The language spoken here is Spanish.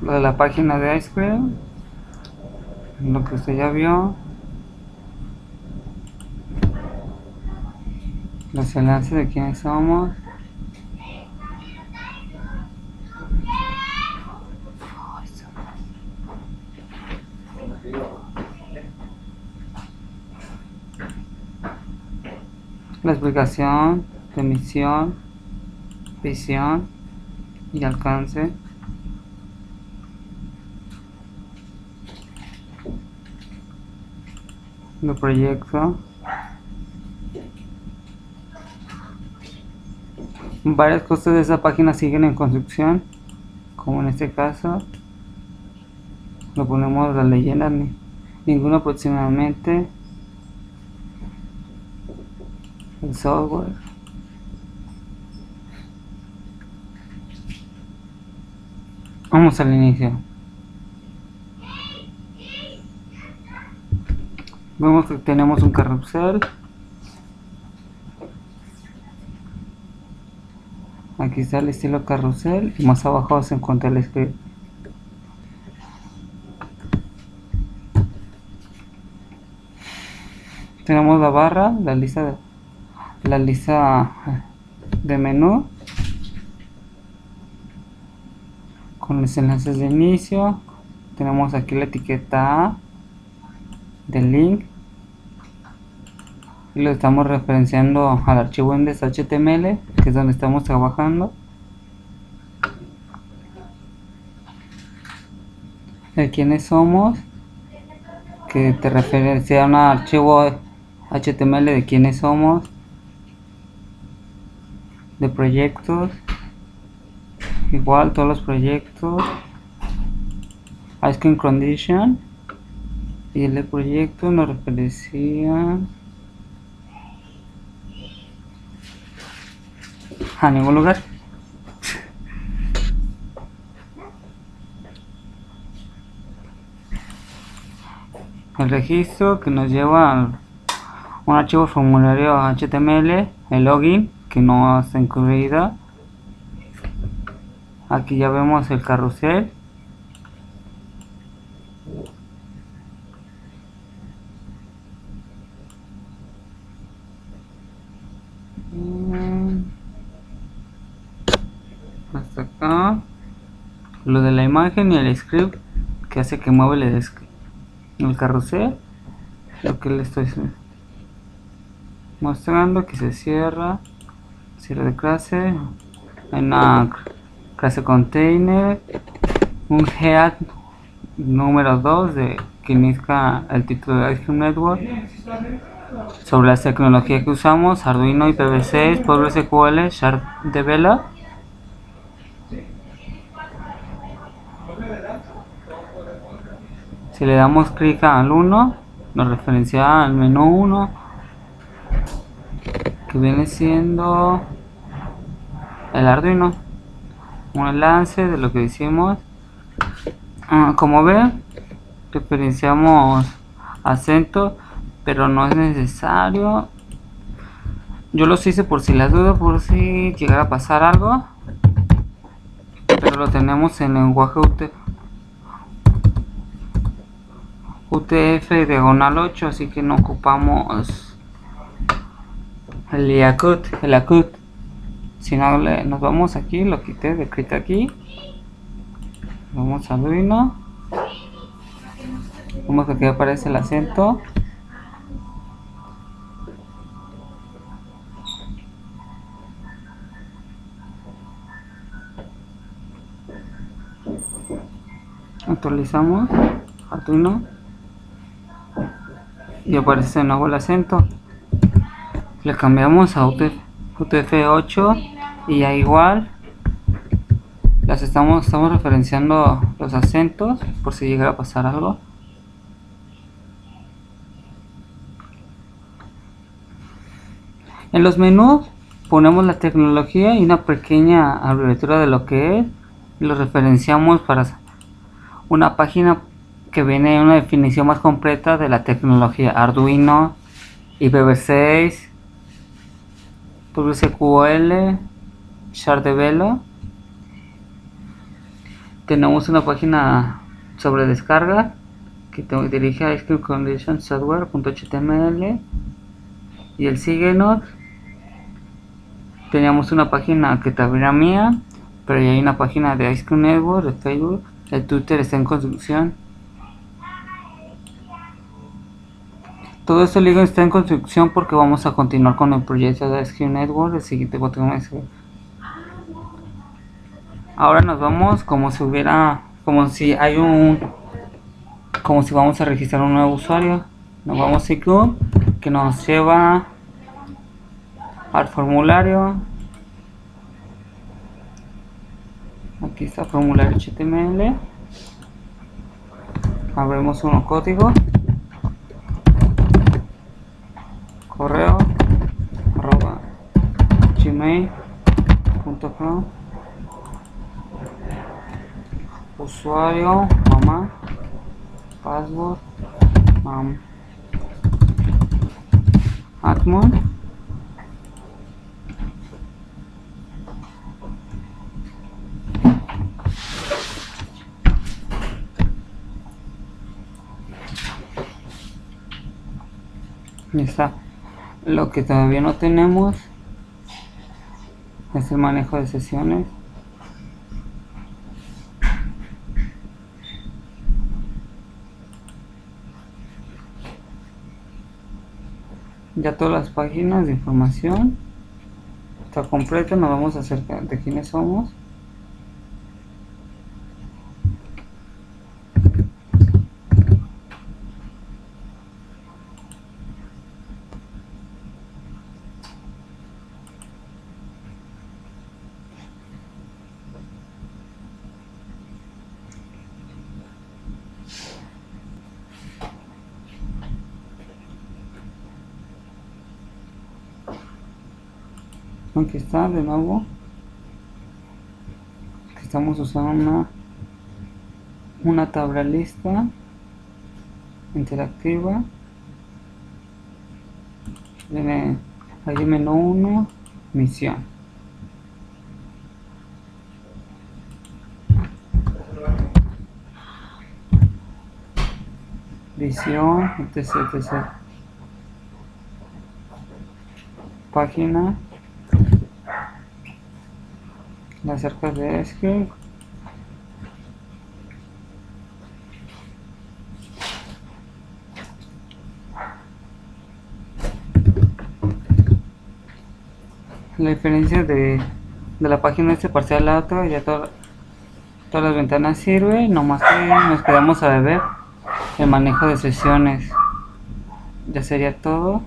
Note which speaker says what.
Speaker 1: lo de la página de Ice Cream, lo que usted ya vio, los enlaces de quiénes somos. La explicación de misión, visión y alcance. De proyecto. Varias cosas de esa página siguen en construcción, como en este caso. Lo ponemos las leyendas, ninguno aproximadamente. El software. Vamos al inicio. Vemos que tenemos un carrusel. Aquí está el estilo carrusel y más abajo se encuentra el script. Tenemos la barra, la lista de menú con los enlaces de inicio. Tenemos aquí la etiqueta A del link y lo estamos referenciando al archivo index.html, que es donde estamos trabajando. El quiénes somos, que te referencia a un archivo HTML de quiénes somos. De proyectos, igual todos los proyectos. Ice Cream Condition, y el de proyecto nos referencia a ningún lugar. El registro, que nos lleva a un archivo formulario HTML. El login, que no está incluida. Aquí ya vemos el carrusel. Hasta acá. Lo de la imagen y el script que hace que mueva el carrusel. Lo que le estoy mostrando, que se cierra. Cierre de clase. Hay una clase container. Un head número 2 que indica el título de Ice Cream Network. Sobre la tecnología que usamos: Arduino, IPv6, PostgreSQL, SharpDevelop. Si le damos clic al 1, nos referencia al menú 1, que viene siendo el Arduino. Un enlace de lo que hicimos. Como ven, referenciamos acento, pero no es necesario. Yo los hice por si las dudas, por si llegara a pasar algo, pero lo tenemos en lenguaje UTF diagonal 8, así que no ocupamos el Yacut. Si no, nos vamos aquí, lo quité de clic aquí. Vamos a Arduino. Vemos que aquí aparece el acento. Actualizamos Arduino y aparece de nuevo el acento. Le cambiamos a UTF-8 y ya igual estamos referenciando los acentos por si llegara a pasar algo. En los menús ponemos la tecnología y una pequeña abreviatura de lo que es, y lo referenciamos para una página que viene una definición más completa de la tecnología: Arduino, IPv6, PostgreSQL, SharpDevelop. tenemos una página sobre descarga que te dirige a iScreenConditionSoftware.html y el síguenos. Teníamos una página que también era mía, pero ya hay una página de Ice Cream Network, de Facebook. El Twitter está en construcción. Todo este liga está en construcción porque vamos a continuar con el proyecto de Ice Cream Network. El siguiente botón es... Ahora nos vamos como si vamos a registrar un nuevo usuario. Nos vamos a iCloud, que nos lleva al formulario. Aquí está formulario HTML. Abrimos un código, correo @gmail.com, usuario mamá, password admin. Ya está. Lo que todavía no tenemos es el manejo de sesiones. Ya todas las páginas de información está completa. Nos vamos a acercar de quiénes somos. Aquí está de nuevo. Estamos usando una tabla lista interactiva. Viene ahí menú 1, misión. Visión, etc, etc. Página. Las cercas de Escape. La diferencia de la página este parcial a la otra, ya todas las ventanas sirven, nomás que nos quedamos a ver el manejo de sesiones. Ya sería todo.